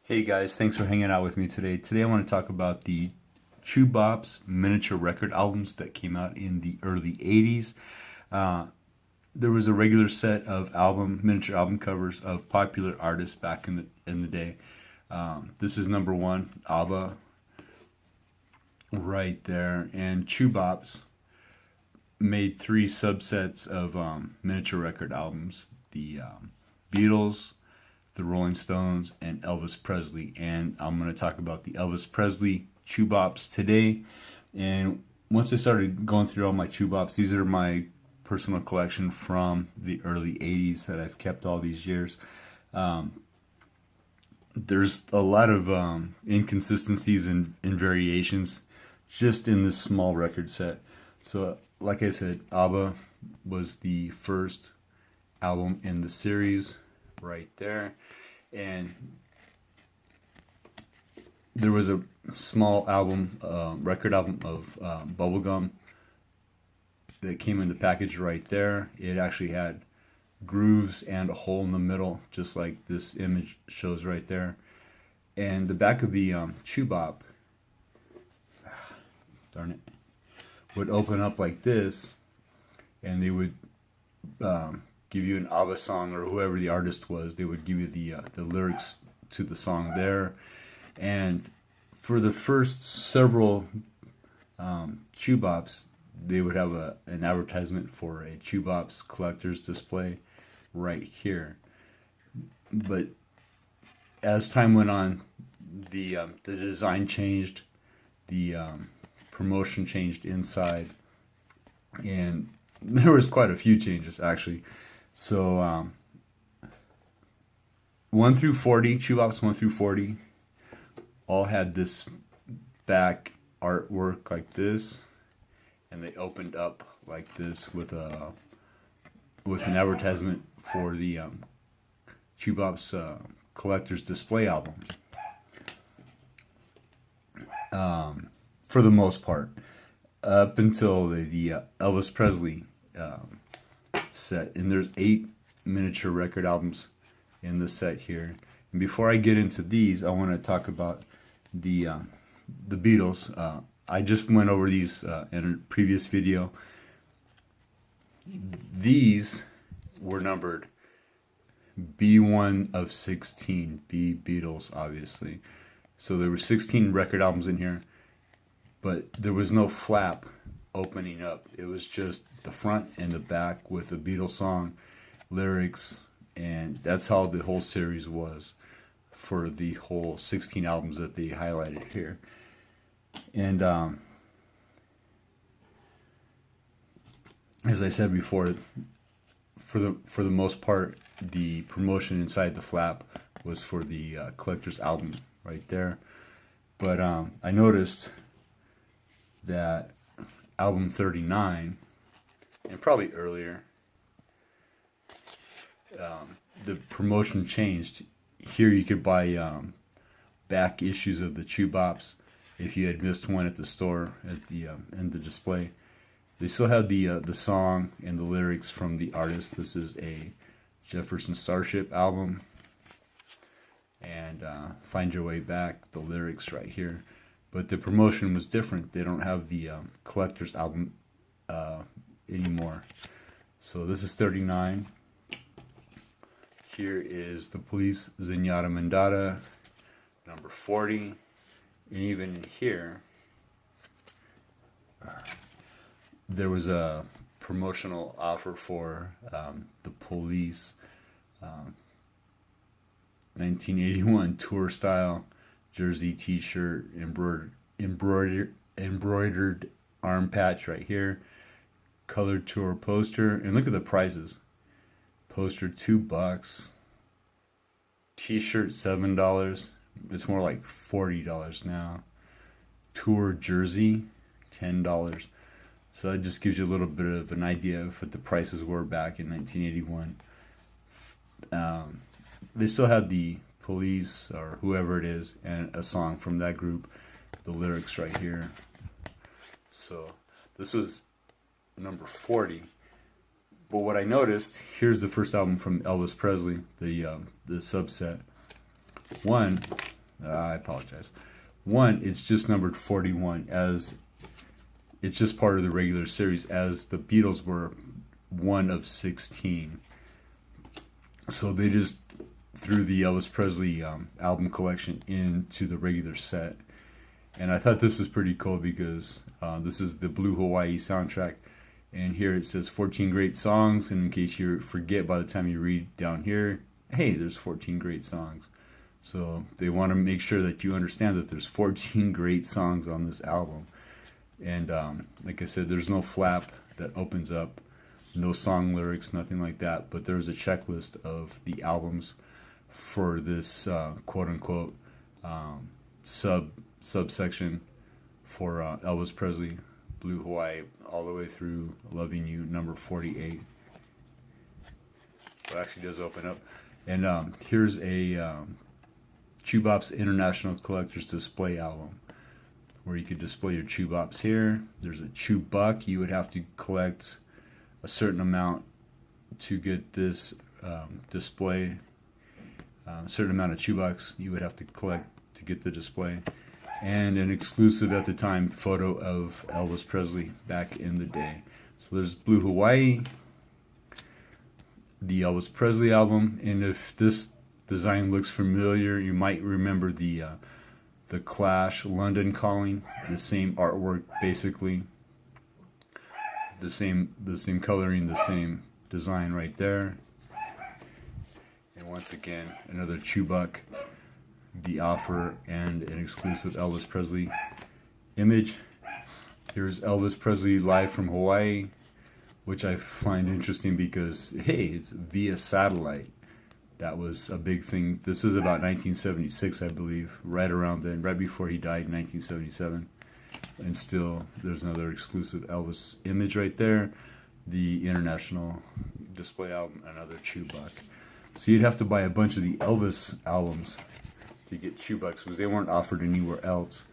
Hey guys, thanks for hanging out with me today. Today I want to talk about the Chu Bops miniature record albums that came out in the early 80s. Uh, there was a regular set of miniature album covers of popular artists back in the day. This is number one, ABBA, right there, and Chu Bops made three subsets of miniature record albums: the Beatles, the Rolling Stones, and Elvis Presley. And I'm going to talk about the Elvis Presley Chu Bops today. And once I started going through all my Chu Bops, these are my personal collection from the early 80s that I've kept all these years. There's a lot of inconsistencies and variations just in this small record set. So, like I said, ABBA was the first album in the series right there, and there was a small album, record album of Bubblegum that came in the package right there. It actually had grooves and a hole in the middle, just like this image shows right there. And the back of the Chu Bop, darn it, would open up like this, and they would give you an ABBA song, or whoever the artist was. They would give you the lyrics to the song there. And for the first several Chu Bops, they would have an advertisement for a Chu Bops collector's display right here. But as time went on, the design changed, the promotion changed inside, and there was quite a few changes actually. So 1 through 40, Chu Bops 1 through 40, all had this back artwork like this, and they opened up like this with an advertisement for the Chu Bops collector's display album. For the most part, up until the Elvis Presley set, and there's 8 miniature record albums in the set here. And before I get into these, I want to talk about the Beatles. I just went over these in a previous video. These were numbered B1 of 16, B Beatles obviously. So there were 16 record albums in here, but there was no flap opening up. It was just the front and the back with a Beatles song, lyrics, and that's how the whole series was for the whole 16 albums that they highlighted here. And as I said before, for the most part, the promotion inside the flap was for the collector's album right there. But I noticed that album 39, and probably earlier, the promotion changed. Here you could buy back issues of the Chu Bops if you had missed one at the store at the in the display. They still had the song and the lyrics from the artist. This is a Jefferson Starship album, and Find Your Way Back, the lyrics right here. But the promotion was different. They don't have the collector's album anymore. So this is 39. Here is The Police, Zenyatta Mandata, number 40. And even in here, there was a promotional offer for The Police 1981 tour style jersey, t-shirt, embroidered arm patch right here, colored tour poster, and look at the prices. Poster $2, t-shirt $7. It's more like $40 now. Tour jersey $10. So that just gives you a little bit of an idea of what the prices were back in 1981. They still had the Police or whoever it is and a song from that group, the lyrics right here. So this was number 40. But what I noticed, here's the first album from Elvis Presley, the subset. One, I apologize. One, it's just numbered 41 as it's just part of the regular series, as the Beatles were one of 16. So they just threw the Elvis Presley album collection into the regular set. And I thought this is pretty cool because this is the Blue Hawaii soundtrack. And here it says 14 great songs. And in case you forget by the time you read down here, hey, there's 14 great songs. So they want to make sure that you understand that there's 14 great songs on this album. And like I said, there's no flap that opens up, no song lyrics, nothing like that. But there's a checklist of the albums for this quote-unquote subsection for Elvis Presley, Blue Hawaii, all the way through Loving You, number 48. So it actually does open up. And here's a Chu Bops International Collector's Display album, where you could display your Chu Bops here. There's a Chu Buck. You would have to collect a certain amount to get this display. A certain amount of Chu Bucks you would have to collect to get the display. And an exclusive at the time photo of Elvis Presley back in the day. So there's Blue Hawaii, the Elvis Presley album, and if this design looks familiar, you might remember the Clash London Calling, the same artwork basically, the same coloring, the same design right there. And once again, another Chu Buck, the offer, and an exclusive Elvis Presley image. Here's Elvis Presley live from Hawaii, which I find interesting because, hey, it's via satellite. That was a big thing. This is about 1976, I believe, right around then, right before he died in 1977. And still, there's another exclusive Elvis image right there. The international display album, another Chu Buck. So you'd have to buy a bunch of the Elvis albums to get Chu Bucks because they weren't offered anywhere else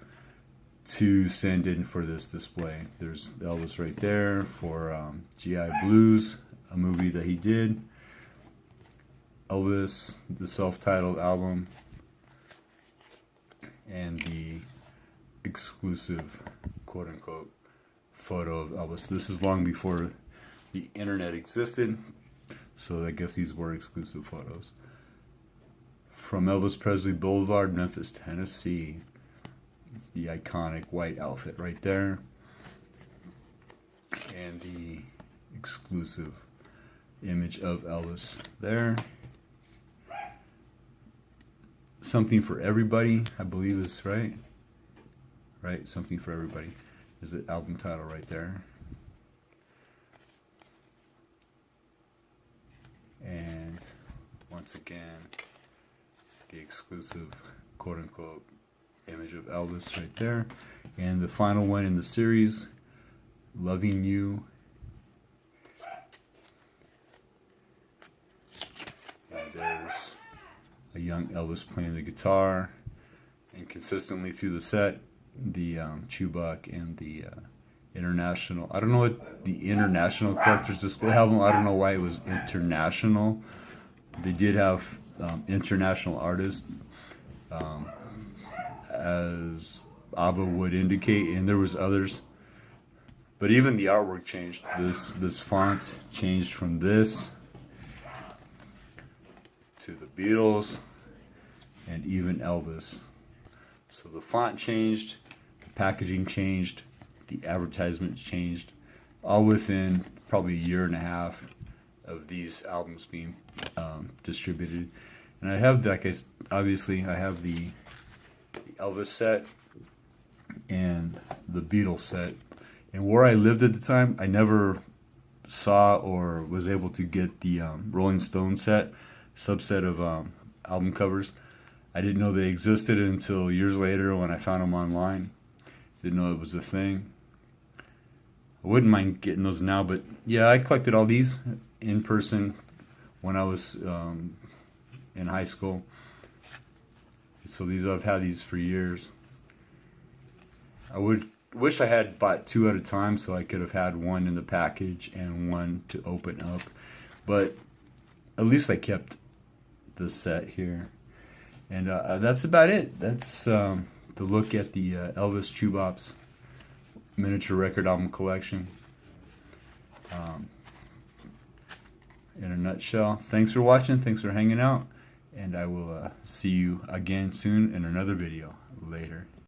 to send in for this display. There's Elvis right there for GI Blues, a movie that he did. Elvis, the self-titled album, and the exclusive quote-unquote photo of Elvis. This is long before the internet existed, so I guess these were exclusive photos. From Elvis Presley Boulevard, Memphis, Tennessee. The iconic white outfit right there. And the exclusive image of Elvis there. Something for Everybody, I believe is right. Right, Something for Everybody is the album title right there. And once again, the exclusive quote-unquote image of Elvis right there. And the final one in the series, Loving You. And there's a young Elvis playing the guitar. And consistently through the set, the Chu Buck and the international. I don't know what the international collector's display album, I don't know why it was international. They did have international artists, as ABBA would indicate, and there was others. But even the artwork changed. This font changed from this to the Beatles and even Elvis. So the font changed, the packaging changed, the advertisement changed, all within probably a year and a half of these albums being distributed. And I have, obviously, I have the Elvis set and the Beatles set. And where I lived at the time, I never saw or was able to get the Rolling Stone subset of album covers. I didn't know they existed until years later when I found them online. Didn't know it was a thing. I wouldn't mind getting those now, but yeah, I collected all these in person when I was in high school. So I've had these for years. I wish I had bought two at a time so I could have had one in the package and one to open up. But at least I kept the set here. And that's about it. That's the look at the Elvis Chu Bops miniature record album collection. In a nutshell, thanks for watching, thanks for hanging out, and I will see you again soon in another video. Later.